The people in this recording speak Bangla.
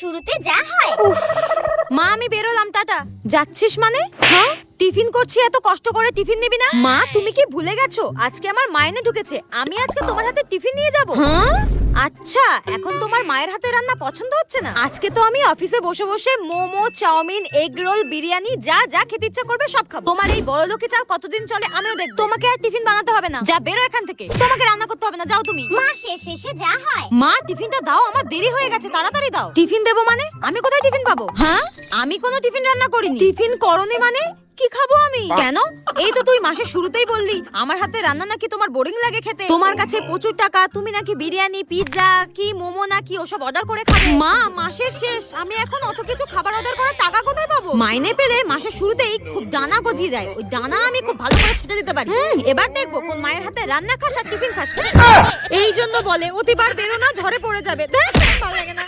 শুরুতে যা হয়। মা আমি বেরোলাম, টাটা। যাচ্ছিস মানে? হ্যাঁ, টিফিন করছি, এত কষ্ট করে টিফিন নিবি না? মা তুমি কি ভুলে গেছো আজকে আমার মাইনে ঢুকেছে, আমি আজকে তোমার হাতে টিফিন নিয়ে যাব। হ্যাঁ আচ্ছা, এখন তোমার মায়ের হাতে রান্না পছন্দ হচ্ছে না? আজকে তো আমি অফিসে বসে বসে momo, chow mein, egg roll, biryani যা যা খেতে ইচ্ছা করবে সব খাবো। তোমার এই বড় লোকে চাল কতদিন চলে আমিও দেখব। তোমাকে আর টিফিন বানাতে হবে না, যা বেরো এখান থেকে। তোমাকে রান্না করতে হবে না, যাও তুমি। মা শেষে যা হয়। মা টিফিনটা দাও, আমার দেরি হয়ে গেছে, তাড়াতাড়ি দাও। টিফিন দেবো মানে? আমি কোথায় টিফিন পাবো? হ্যাঁ, আমি কোনো টিফিন রান্না করিনি। টিফিন করনি মানে? কি খাবো আমি? কেন? এই তো তুই মাসের শুরুতেই বললি আমার হাতে রান্না নাকি তোমার বোরিং লাগে খেতে। তোমার কাছে প্রচুর টাকা, তুমি নাকি বিরিয়ানি, পিৎজা, কি মোমো নাকি ওসব অর্ডার করে খাবে। মা মাসের শেষ, আমি এখন অত কিছু খাবার অর্ডার করার টাকা কোথায় পাবো? মাইনে পেলে মাসের শুরুতেই খুব দানা গজিয়ে যায়, ওই দানা আমি খুব ভালো করে ছেটে দিতে পারি। এবার দেখবো কোন মায়ের হাতে রান্না খাস আর টিফিন খাস। এই জন্য বলে অতিবার বেরো না, ঝড়ে পড়ে যাবে। দেখ ভালো লাগে না।